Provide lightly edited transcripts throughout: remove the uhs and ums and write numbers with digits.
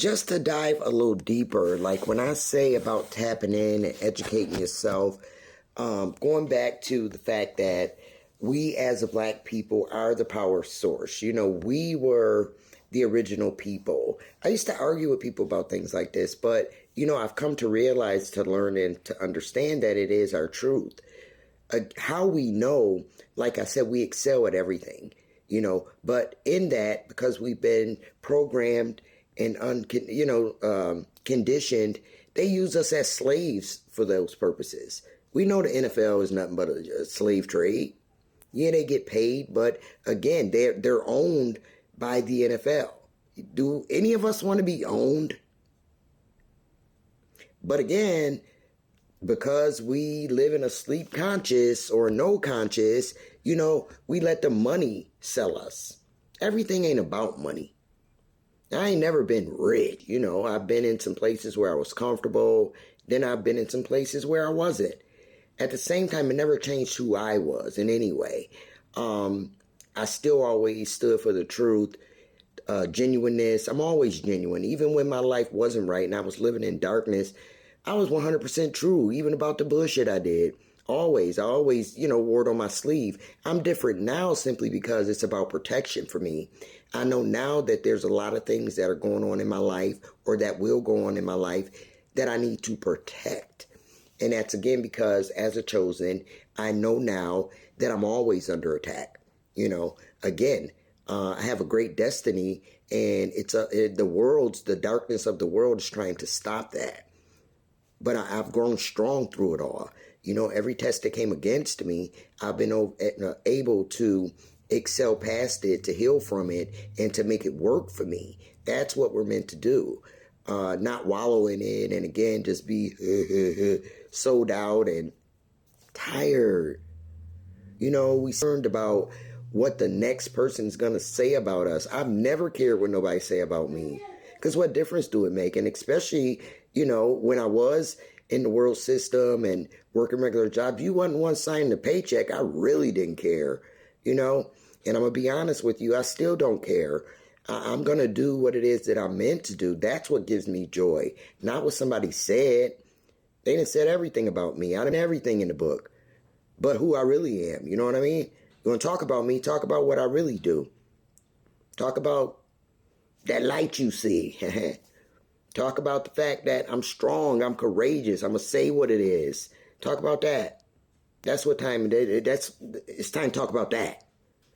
just to dive a little deeper, like when I say about tapping in and educating yourself, going back to the fact that we as a black people are the power source. We were the original people. I used to argue with people about things like this, but, I've come to realize, to learn, and to understand that it is our truth. How we know, like I said, we excel at everything, but in that, because we've been programmed and conditioned, they use us as slaves for those purposes. We know the NFL is nothing but a slave trade. Yeah, they get paid, but again, they're owned by the NFL. Do any of us want to be owned? But again, because we live in a sleep conscious or no conscious, we let the money sell us. Everything ain't about money. I ain't never been rich. I've been in some places where I was comfortable. Then I've been in some places where I wasn't. At the same time, it never changed who I was in any way. I still always stood for the truth, genuineness. I'm always genuine. Even when my life wasn't right and I was living in darkness, I was 100% true, even about the bullshit I did. Always. I always, wore it on my sleeve. I'm different now simply because it's about protection for me. I know now that there's a lot of things that are going on in my life or that will go on in my life that I need to protect. And that's, again, because as a chosen, I know now that I'm always under attack. Again, I have a great destiny, and the darkness of the world is trying to stop that. But I've grown strong through it all. Every test that came against me, I've been able to excel past it, to heal from it, and to make it work for me. That's what we're meant to do. Not wallow in it, and again, just be sold out and tired. We concerned about what the next person's going to say about us. I've never cared what nobody say about me. Because what difference do it make? And especially, when I was in the world system and working regular jobs, you wasn't one signing the paycheck. I really didn't care, And I'm going to be honest with you, I still don't care. I'm going to do what it is that I'm meant to do. That's what gives me joy. Not what somebody said. They done said everything about me. I done everything in the book. But who I really am, you know what I mean? You want to talk about me, talk about what I really do. Talk about that light you see. Talk about the fact that I'm strong, I'm courageous, I'm going to say what it is. Talk about that. That's what time it is. It's time to talk about that.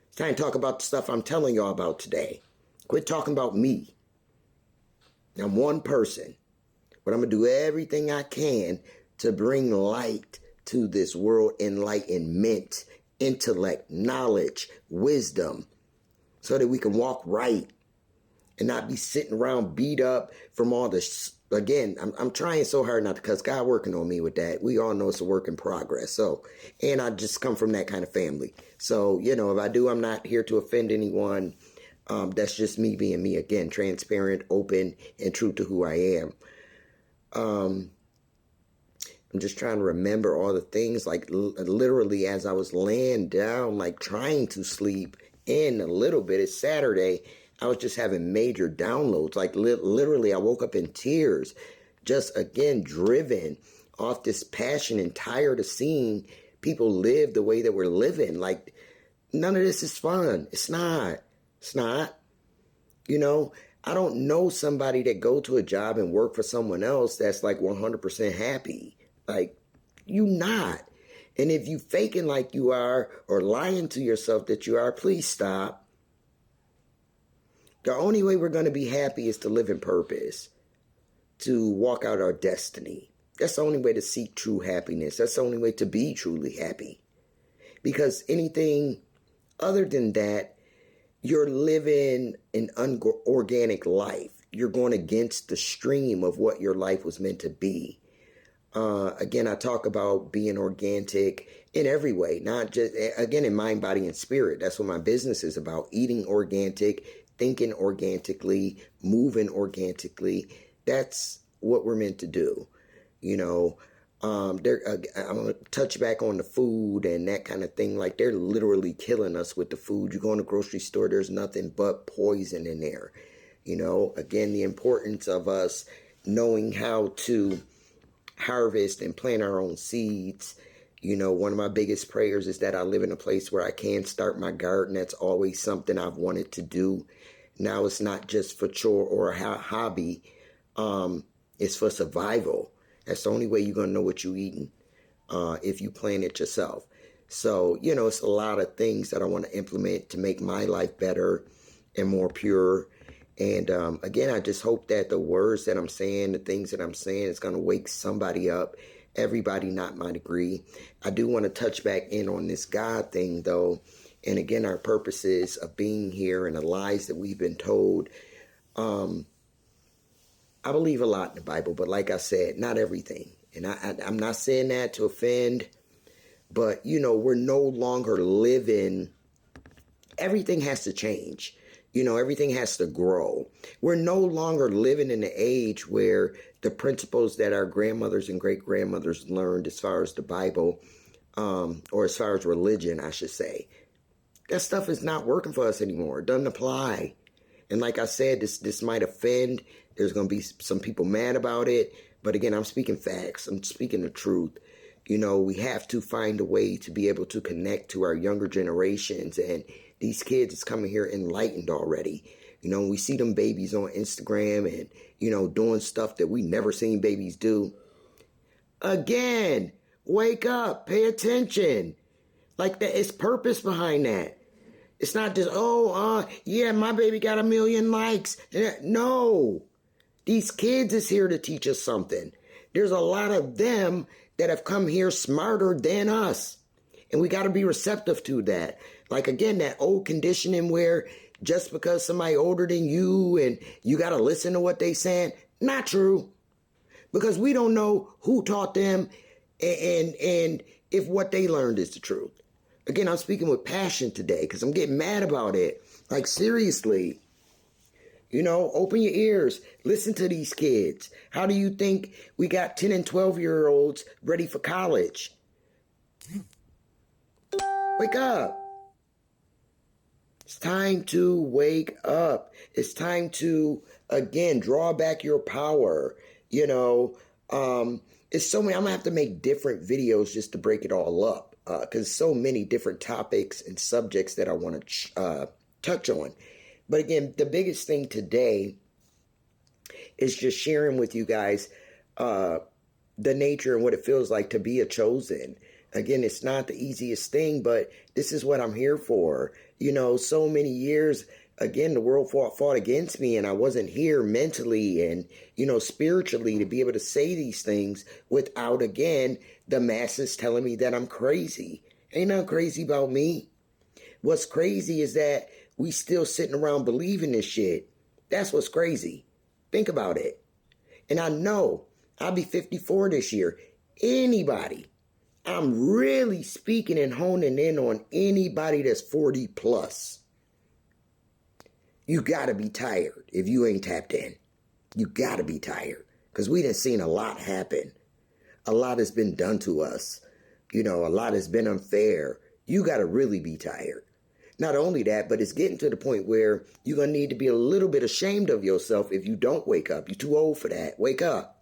It's time to talk about the stuff I'm telling y'all about today. Quit talking about me. I'm one person, but I'm going to do everything I can to bring light to this world, enlightenment, intellect, knowledge, wisdom, so that we can walk right and not be sitting around beat up from all this. Again, I'm trying so hard not to, because God working on me with that. We all know it's a work in progress. So, and I just come from that kind of family. So, if I do, I'm not here to offend anyone. That's just me being me, again, transparent, open, and true to who I am. I'm just trying to remember all the things, like literally as I was laying down, like trying to sleep in a little bit. It's Saturday. I was just having major downloads. Like literally, I woke up in tears, just again, driven off this passion and tired of seeing people live the way that we're living. Like, none of this is fun. It's not. It's not. I don't know somebody that go to a job and work for someone else that's like 100% happy. Like, you not. And if you faking like you are or lying to yourself that you are, please stop. The only way we're going to be happy is to live in purpose, to walk out our destiny. That's the only way to seek true happiness. That's the only way to be truly happy. Because anything other than that, you're living an unorganic life. You're going against the stream of what your life was meant to be. Again, I talk about being organic in every way, not just, again, in mind, body, and spirit. That's what my business is about. Eating organic, thinking organically, moving organically. That's what we're meant to do. I'm going to touch back on the food and that kind of thing. Like, they're literally killing us with the food. You go in the grocery store, there's nothing but poison in there. You know, again, the importance of us knowing how to harvest and plant our own seeds. You know, one of my biggest prayers is that I live in a place where I can start my garden. That's always something I've wanted to do. Now it's not just for chore or a hobby. It's for survival. That's the only way you're going to know what you're eating, if you plant it yourself. So, you know, it's a lot of things that I want to implement to make my life better and more pure. And again, I just hope that the words that I'm saying, the things that I'm saying is going to wake somebody up. Everybody not might agree. I do want to touch back in on this God thing, though. And again, our purposes of being here and the lies that we've been told. I believe a lot in the Bible, but like I said, not everything. And I'm not saying that to offend, but, you know, we're no longer living. Everything has to change. You know, everything has to grow. We're no longer living in an age where the principles that our grandmothers and great-grandmothers learned as far as the Bible, or as far as religion, I should say, that stuff is not working for us anymore. It doesn't apply. And like I said, this might offend. There's going to be some people mad about it. But again, I'm speaking facts. I'm speaking the truth. You know, we have to find a way to be able to connect to our younger generations. And these kids is coming here enlightened already. You know, we see them babies on Instagram and, you know, doing stuff that we never seen babies do. Again, wake up, pay attention. Like, that, it's purpose behind that. It's not just, yeah, my baby got 1 million likes. No. These kids is here to teach us something. There's a lot of them that have come here smarter than us. And we got to be receptive to that. Like, again, that old conditioning where just because somebody older than you and you got to listen to what they saying, not true. Because we don't know who taught them and if what they learned is the truth. Again, I'm speaking with passion today because I'm getting mad about it. Like, seriously. You know, open your ears. Listen to these kids. How do you think we got 10 and 12-year-olds ready for college? Wake up. It's time to wake up. It's time to, again, draw back your power. You know, it's so many. I'm going to have to make different videos just to break it all up because so many different topics and subjects that I want to touch on. But again, the biggest thing today is just sharing with you guys the nature and what it feels like to be a chosen. Again, it's not the easiest thing, but this is what I'm here for. You know, so many years, again, the world fought against me and I wasn't here mentally and, you know, spiritually to be able to say these things without, again, the masses telling me that I'm crazy. Ain't nothing crazy about me. What's crazy is that we still sitting around believing this shit. That's what's crazy. Think about it. And I know I'll be 54 this year. Anybody, I'm really speaking and honing in on anybody that's 40 plus. You gotta be tired if you ain't tapped in. You gotta be tired. Because we done seen a lot happen. A lot has been done to us. You know, a lot has been unfair. You gotta really be tired. Not only that, but it's getting to the point where you're going to need to be a little bit ashamed of yourself if you don't wake up. You're too old for that. Wake up.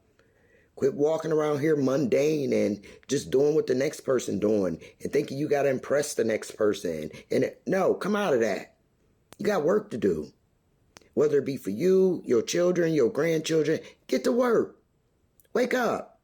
Quit walking around here mundane and just doing what the next person doing and thinking you got to impress the next person. No, come out of that. You got work to do. Whether it be for you, your children, your grandchildren, get to work. Wake up.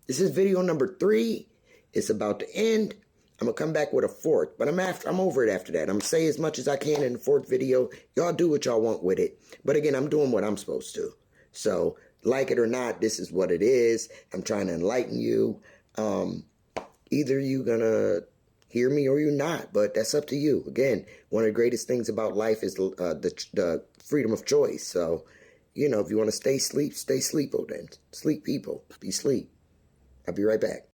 This is video number 3. It's about to end. I'm going to come back with a 4th, but I'm over it after that. I'm going to say as much as I can in the 4th video. Y'all do what y'all want with it. But again, I'm doing what I'm supposed to. So, like it or not, this is what it is. I'm trying to enlighten you. Either you're going to hear me or you're not, but that's up to you. Again, one of the greatest things about life is the freedom of choice. So, you know, if you want to stay asleep, then. Sleep, people. Be sleep. I'll be right back.